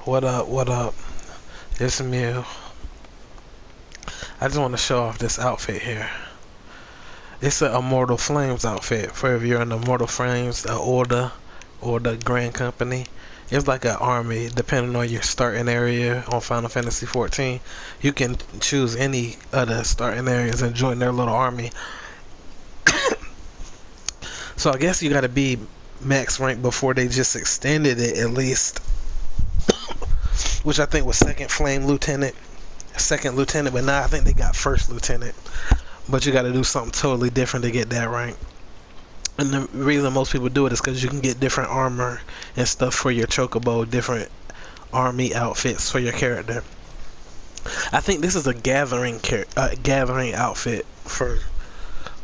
What up? What up? It's Mew. I just want to show off this outfit here. It's an Immortal Flames outfit for if you're in the Immortal Flames, the Order, or the Grand Company. It's like an army, depending on your starting area on Final Fantasy 14. You can choose any of the starting areas and join their little army. So I guess you gotta be max rank before they just extended it at least, which I think was second lieutenant, but now I think they got first lieutenant. But you got to do something totally different to get that rank. And the reason most people do it is because you can get different armor and stuff for your chocobo, different army outfits for your character. I think this is a gathering outfit for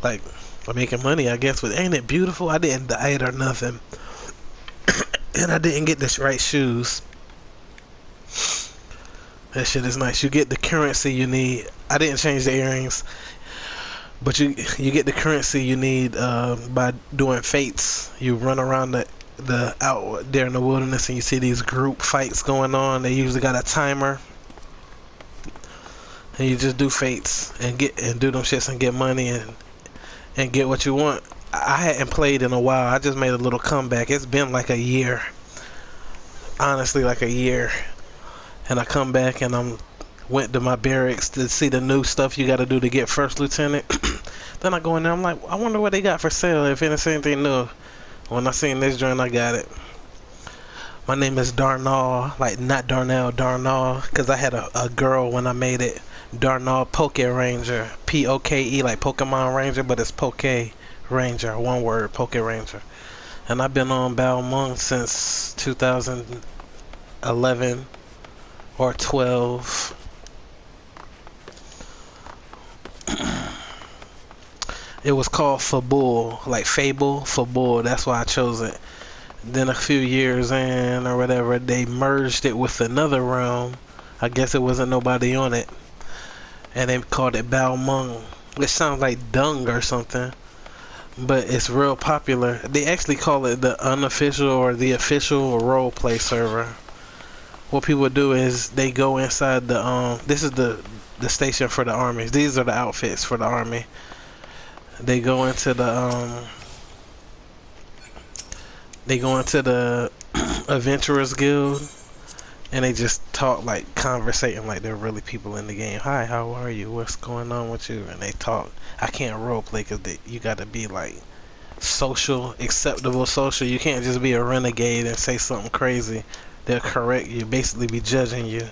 like for making money, I guess. But ain't it beautiful? I didn't dye it or nothing, and I didn't get the right shoes. That shit is nice. You get the currency you need. I didn't change the earrings, but you get the currency you need by doing fates. You run around the out there in the wilderness and you see these group fights going on. They usually got a timer, and you just do fates and do them shits and get money and get what you want. I hadn't played in a while. I just made a little comeback. It's been like a year, honestly, like a year. And I come back and went to my barracks to see the new stuff you got to do to get first lieutenant. Then I go in there, I'm like, I wonder what they got for sale, if it's anything new. When I seen this joint, I got it. My name is Darnall, like not Darnell, Darnall, because I had a girl when I made it. Darnall Poke Ranger, Poke, like Pokemon Ranger, but it's Poke Ranger, one word, Poke Ranger. And I've been on Balmung since 2011 or 12. It was called Fabul, like Fable, Fabul. That's why I chose it. Then a few years in or whatever, they merged it with another realm. I guess it wasn't nobody on it, and they called it Balmung, which sounds like dung or something, but it's real popular. They actually call it the unofficial or the official roleplay server. What people do is they go inside the this is the station for the armies. These are the outfits for the army. They go into the adventurers guild, and they just talk, like conversating like they're really people in the game. Hi, how are you? What's going on with you? And they talk. I can't roleplay because you got to be like social, acceptable social. You can't just be a renegade and say something crazy. They'll correct you, basically be judging you.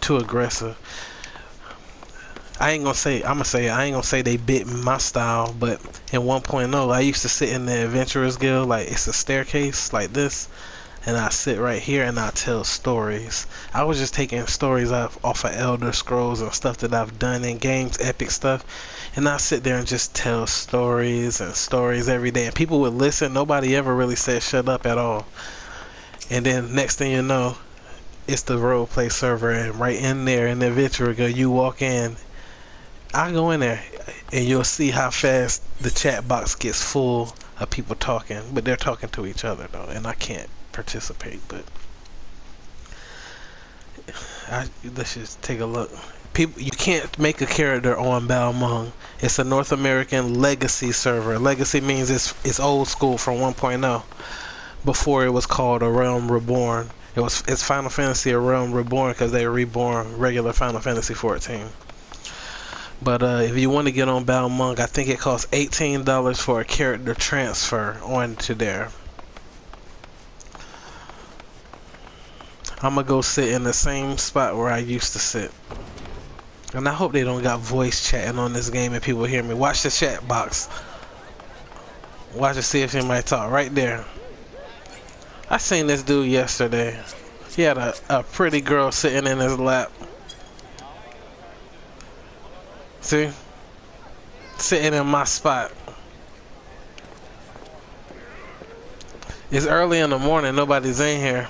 Too aggressive. I ain't gonna say they bit my style, but in 1.0 I used to sit in the Adventurers Guild, like it's a staircase like this, and I sit right here and I tell stories. I was just taking stories off of Elder Scrolls and stuff that I've done in games, epic stuff, and I sit there and just tell stories and stories every day, and people would listen. Nobody ever really said shut up at all. And then next thing you know, it's the roleplay server, and right in there in the Adventurer Guild, you walk in. I go in there and you'll see how fast the chat box gets full of people talking, but they're talking to each other though, and I can't participate. But let's just take a look. People, you can't make a character on Balmung. It's a North American legacy server. Legacy means it's old school from 1.0. Before it was called A Realm Reborn. It's Final Fantasy A Realm Reborn because they reborn regular Final Fantasy 14. But if you want to get on Balmung, I think it costs $18 for a character transfer onto there. I'm gonna go sit in the same spot where I used to sit. And I hope they don't got voice chatting on this game and people hear me. Watch the chat box. Watch to see if anybody talk right there. I seen this dude yesterday. He had a pretty girl sitting in his lap. See? Sitting in my spot. It's early in the morning. Nobody's in here.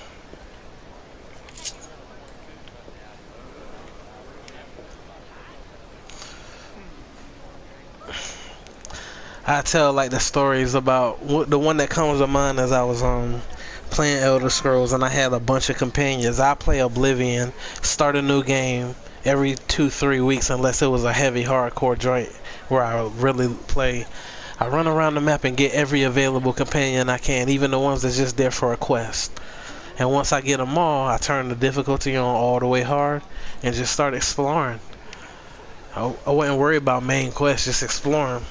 I tell like the stories about the one that comes to mind as I was playing Elder Scrolls, and I had a bunch of companions. I play Oblivion, start a new game every 2-3 weeks, unless it was a heavy hardcore joint where I really play. I run around the map and get every available companion I can, even the ones that's just there for a quest. And once I get them all, I turn the difficulty on all the way hard and just start exploring. I wouldn't worry about main quests, just exploring.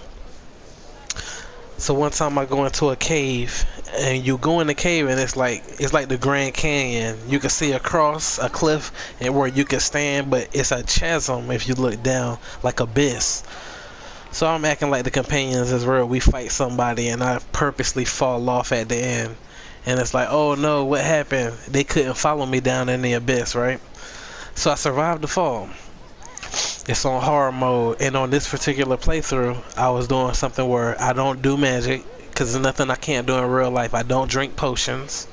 So one time I go into a cave, and you go in the cave, and it's like the Grand Canyon. You can see across a cliff and where you can stand, but it's a chasm if you look down, like abyss. So I'm acting like the companions is real. We fight somebody, and I purposely fall off at the end. And it's like, oh no, what happened? They couldn't follow me down in the abyss, right? So I survived the fall. It's on hard mode, and on this particular playthrough, I was doing something where I don't do magic, because there's nothing I can't do in real life. I don't drink potions,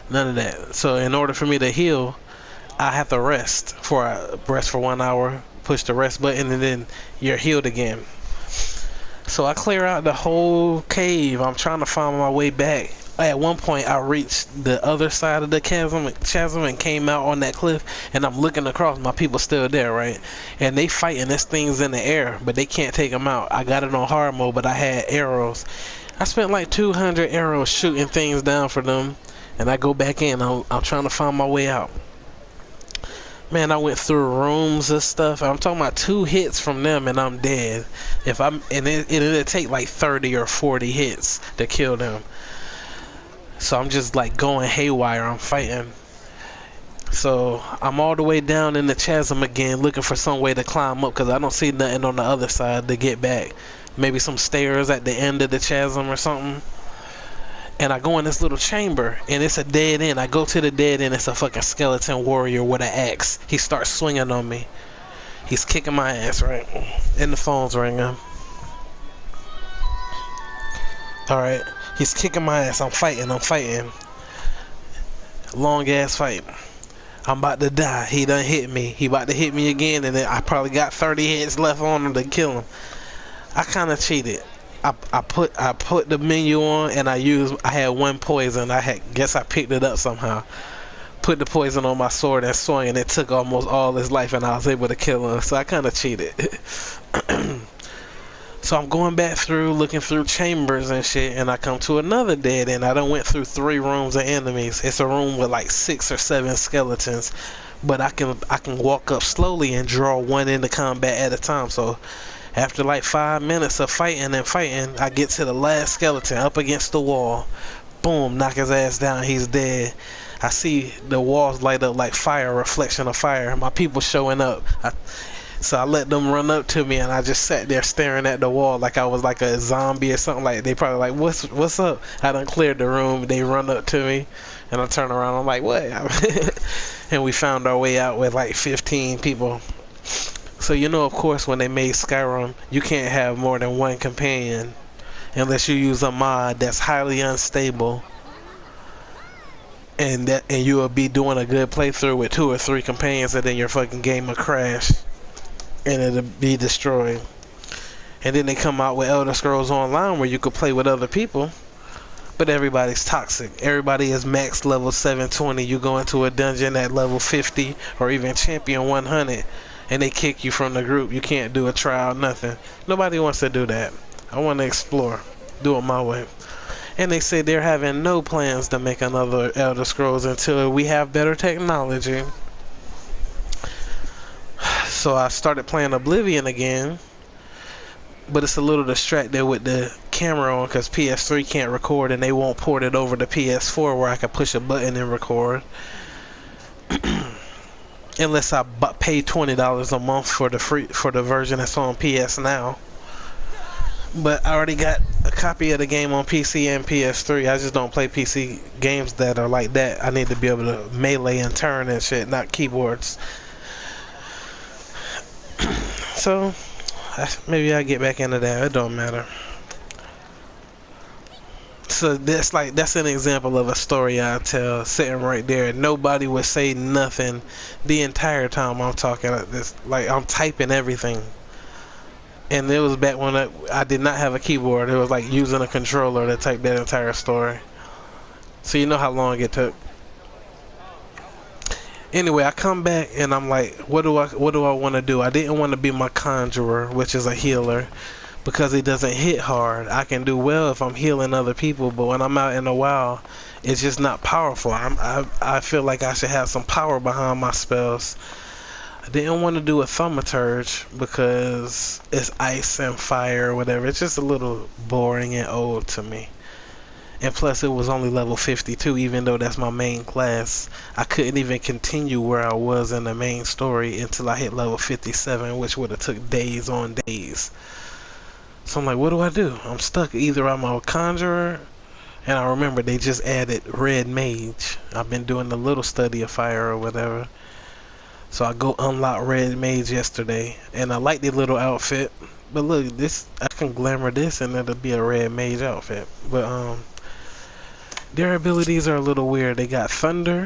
none of that. So in order for me to heal, I have to rest for 1 hour, push the rest button, and then you're healed again. So I clear out the whole cave. I'm trying to find my way back. At one point, I reached the other side of the chasm and came out on that cliff, and I'm looking across. My people still there, right? And they fighting. This thing's in the air, but they can't take them out. I got it on hard mode, but I had arrows. I spent like 200 arrows shooting things down for them, and I go back in. I'm trying to find my way out. Man, I went through rooms and stuff. I'm talking about 2 hits from them, and I'm dead. It'll take like 30 or 40 hits to kill them. So I'm just like going haywire. I'm fighting. So I'm all the way down in the chasm again, looking for some way to climb up, because I don't see nothing on the other side to get back. Maybe some stairs at the end of the chasm or something. And I go in this little chamber, and it's a dead end. I go to the dead end. It's a fucking skeleton warrior with an axe. He starts swinging on me. He's kicking my ass, right? And the phone's ringing. Alright. He's kicking my ass. I'm fighting. Long ass fight. I'm about to die. He done hit me. He about to hit me again, and then I probably got 30 hits left on him to kill him. I kind of cheated. I put the menu on, and I had 1 poison. Guess I picked it up somehow. Put the poison on my sword and swung, and it took almost all his life, and I was able to kill him. So I kind of cheated. So I'm going back through, looking through chambers and shit, and I come to another dead end. I done went through 3 rooms of enemies. It's a room with like 6 or 7 skeletons, but I can walk up slowly and draw one into combat at a time. So after like 5 minutes of fighting, I get to the last skeleton up against the wall. Boom, knock his ass down. He's dead. I see the walls light up like fire, reflection of fire. My people showing up. So I let them run up to me, and I just sat there staring at the wall like I was like a zombie or something. Like they probably like, what's up? I done cleared the room. They run up to me, and I turn around. I'm like, what? And we found our way out with like 15 people. So of course, when they made Skyrim, you can't have more than 1 companion unless you use a mod that's highly unstable, and you will be doing a good playthrough with 2 or 3 companions, and then your fucking game will crash. And it'll be destroyed. And then they come out with Elder Scrolls Online, where you could play with other people, but everybody's toxic. Everybody is max level 720. You go into a dungeon at level 50 or even champion 100, and they kick you from the group. You can't do a trial, nothing. Nobody wants to do that. I want to explore, do it my way. And they say they're having no plans to make another Elder Scrolls until we have better technology. So I started playing Oblivion again, but it's a little distracted with the camera on, because PS3 can't record, and they won't port it over to PS4 where I can push a button and record. Unless I pay $20 a month for the version that's on PS Now. But I already got a copy of the game on PC and PS3. I just don't play PC games that are like that. I need to be able to melee and turn and shit, not keyboards. So maybe I get back into that. It don't matter. So that's an example of a story I tell sitting right there. Nobody would say nothing the entire time I'm talking like this. Like I'm typing everything. And it was back when I did not have a keyboard. It was like using a controller to type that entire story. So you know how long it took. Anyway, I come back and I'm like, what do I want to do? I didn't want to be my conjurer, which is a healer, because it doesn't hit hard. I can do well if I'm healing other people, but when I'm out in the wild, it's just not powerful. I feel like I should have some power behind my spells. I didn't want to do a thaumaturge because it's ice and fire or whatever. It's just a little boring and old to me. And plus, it was only level 52, even though that's my main class. I couldn't even continue where I was in the main story until I hit level 57, which would have took days on days. So I'm like, what do I do? I'm stuck. Either I'm a conjurer, and I remember they just added red mage. I've been doing a little study of fire or whatever. So I go unlock red mage yesterday, and I like the little outfit. But look, this I can glamour this, and it'll be a red mage outfit. But their abilities are a little weird. They got thunder,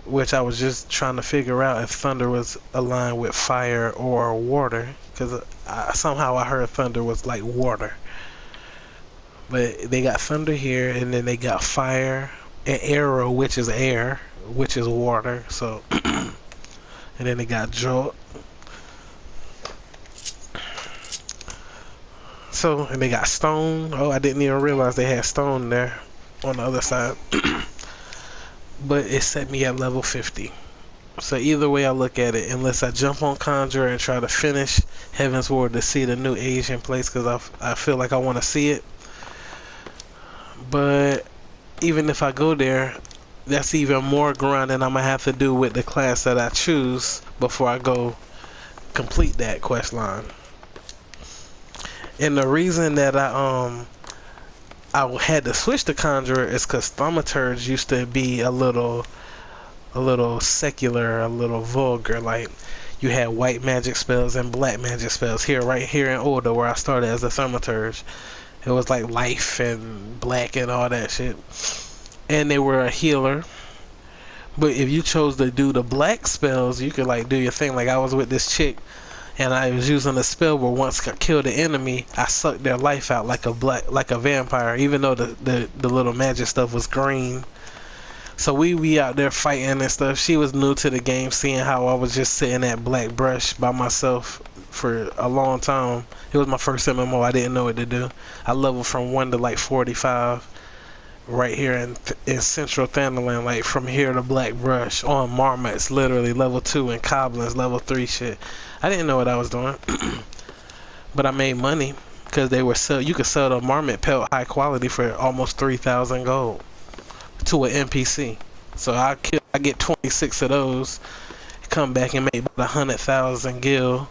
which I was just trying to figure out if thunder was aligned with fire or water, because somehow I heard thunder was like water. But they got thunder here, and then they got fire and arrow, which is air, which is water. So, and then they got jolt. So, and they got stone. Oh, I didn't even realize they had stone there on the other side. But it set me at level 50. So either way I look at it, unless I jump on Conjure and try to finish Heaven's Ward to see the new Asian place, because I feel like I want to see it. But even if I go there, that's even more grinding I'm going to have to do with the class that I choose before I go complete that quest line. And the reason that I had to switch to Conjurer is because Thaumaturge used to be a little secular, a little vulgar. Like, you had white magic spells and black magic spells. Here, right here in Oda, where I started as a Thaumaturge, it was like life and black and all that shit. And they were a healer. But if you chose to do the black spells, you could like do your thing. Like, I was with this chick, and I was using a spell where once I killed the enemy, I sucked their life out like a vampire, even though the little magic stuff was green. So we out there fighting and stuff. She was new to the game, seeing how I was just sitting at Black Brush by myself for a long time. It was my first MMO. I didn't know what to do. I leveled from 1 to like 45 right here in Central Thanalan, like from here to Black Brush on Marmots, literally level 2, and Coblins level 3 shit. I didn't know what I was doing. But I made money because you could sell the Marmot pelt high quality for almost 3,000 gold to an NPC. So I get 26 of those, come back and make about 100,000 gil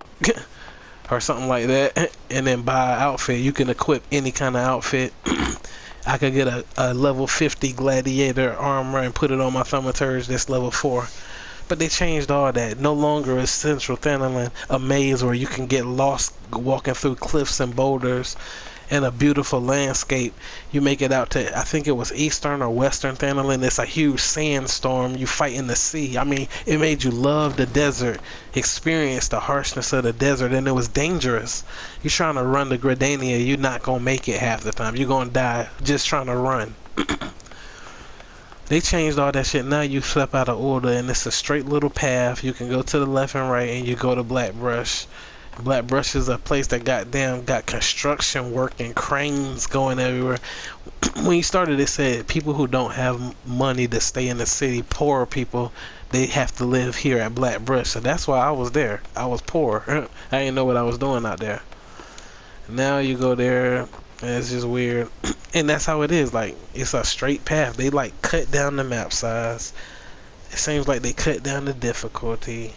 or something like that, and then buy an outfit. You can equip any kind of outfit. I could get a level 50 gladiator armor and put it on my Thaumaturge that's level 4. But they changed all that. No longer is Central Thanalan a maze where you can get lost walking through cliffs and boulders and a beautiful landscape. You make it out to, I think it was Eastern or Western Thanalan. It's a huge sandstorm. You fight in the sea. I mean, it made you love the desert, experience the harshness of the desert, and it was dangerous. You're trying to run to Gradania, you're not going to make it half the time. You're going to die just trying to run. They changed all that shit. Now you step out of Order and it's a straight little path. You can go to the left and right and you go to Black Brush. Black Brush is a place that got construction work and cranes going everywhere. When you started, it said people who don't have money to stay in the city, poor people, they have to live here at Black Brush. So that's why I was there. I was poor. I didn't know what I was doing out there. Now you go there, and it's just weird. And that's how it is. Like, it's a straight path. They like cut down the map size. It seems like they cut down the difficulty.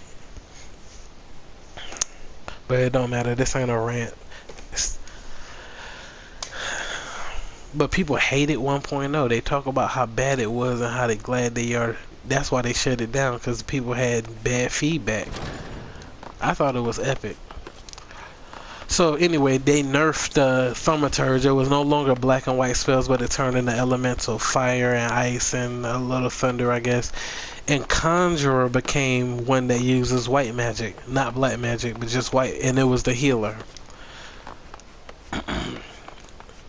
But it don't matter. This ain't a rant. But people hate it 1.0. They talk about how bad it was and how they glad they are. That's why they shut it down, because people had bad feedback. I thought it was epic. So anyway, they nerfed the Thaumaturge. It was no longer black and white spells, but it turned into elemental fire and ice and a little thunder, I guess. And Conjurer became one that uses white magic, not black magic, but just white, and it was the healer.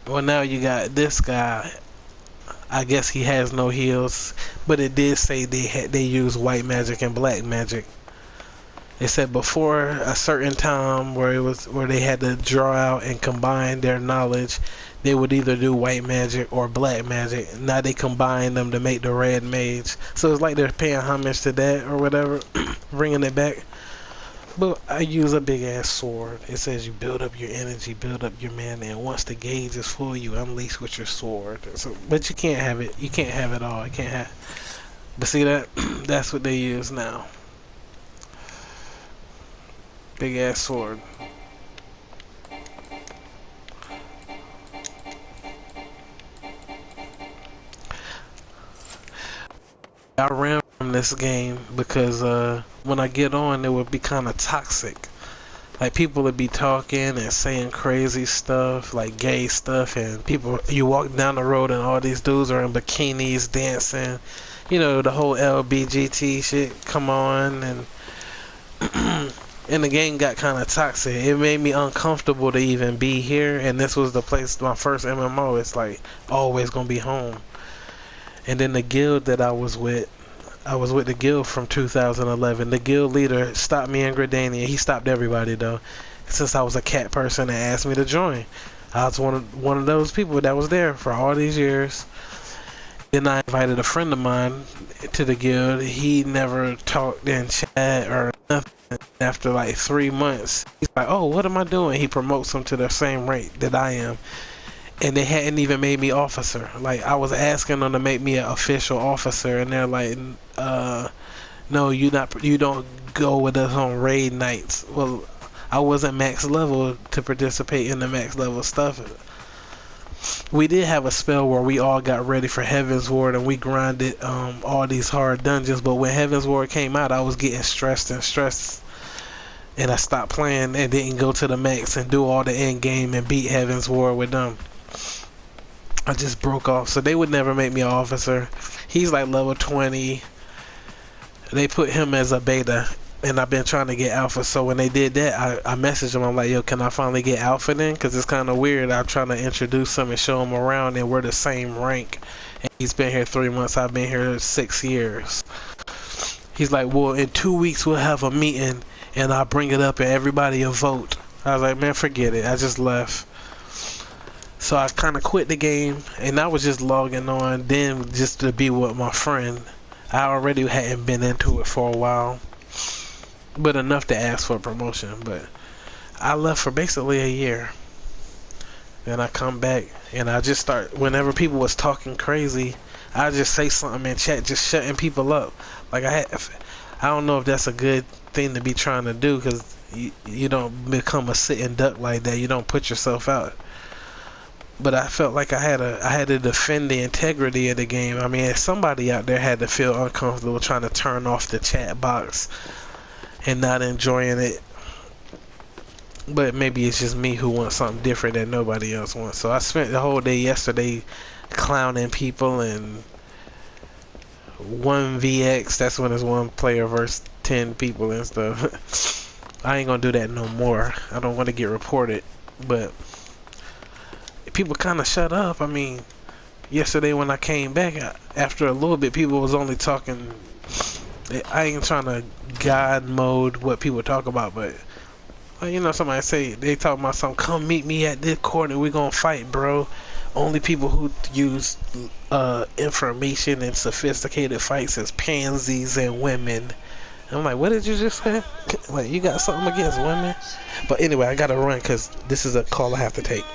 Well, now you got this guy. I guess he has no heals, but it did say they use white magic and black magic. It said before a certain time where they had to draw out and combine their knowledge, they would either do white magic or black magic. Now they combine them to make the red mage. So it's like they're paying homage to that or whatever, bringing it back. But I use a big ass sword. It says you build up your energy, build up your mana, and once the gauge is full, you unleash with your sword. So, but you can't have it. You can't have it all. You can't have. But see that? That's what they use now. Big ass sword. I ran from this game because when I get on, it would be kind of toxic. Like people would be talking and saying crazy stuff, like gay stuff, and people, you walk down the road and all these dudes are in bikinis dancing. You know, the whole LBGT shit come on, and and the game got kind of toxic. It made me uncomfortable to even be here, and this was the place, my first MMO. It's like always gonna be home. And then the guild that I was with the guild from 2011. The guild leader stopped me in Gridania. He stopped everybody though, since I was a cat person and asked me to join. I was one of those people that was there for all these years. Then I invited a friend of mine to the guild. He never talked in chat or nothing. After like 3 months, he's like, "Oh, what am I doing?" He promotes them to the same rank that I am. And they hadn't even made me officer. Like I was asking them to make me an official officer, and they're like, "No, you don't go with us on raid nights." Well, I wasn't max level to participate in the max level stuff. We did have a spell where we all got ready for Heaven's Ward and we grinded all these hard dungeons. But when Heaven's Ward came out, I was getting stressed, and I stopped playing and didn't go to the max and do all the end game and beat Heaven's Ward with them. I just broke off, so they would never make me an officer. He's like level 20. They put him as a beta, and I've been trying to get alpha. So when they did that, I messaged him. I'm like, "Yo, can I finally get alpha then?" Because it's kind of weird. I'm trying to introduce him and show him around, and we're the same rank. And he's been here 3 months. I've been here 6 years. He's like, "Well, in 2 weeks we'll have a meeting, and I'll bring it up, and everybody will vote." I was like, "Man, forget it." I just left. So I kind of quit the game, and I was just logging on then just to be with my friend. I already hadn't been into it for a while, but enough to ask for a promotion. But I left for basically a year. Then I come back, and I just start, whenever people was talking crazy, I just say something in chat, just shutting people up. Like I don't know if that's a good thing to be trying to do, because you don't become a sitting duck like that. You don't put yourself out. But I felt like I had to defend the integrity of the game. I mean, somebody out there had to feel uncomfortable trying to turn off the chat box and not enjoying it. But maybe it's just me who wants something different that nobody else wants. So I spent the whole day yesterday clowning people, and 1vx, that's when it's one player versus 10 people and stuff. I ain't gonna do that no more. I don't want to get reported, but people kind of shut up. I mean, yesterday when I came back, after a little bit, people was only talking. I ain't trying to God mode what people talk about, but you know, somebody say they talk about something. "Come meet me at this corner. We gonna fight, bro." Only people who use information and sophisticated fights is pansies and women. I'm like, what did you just say? Like, you got something against women? But anyway, I gotta run because this is a call I have to take.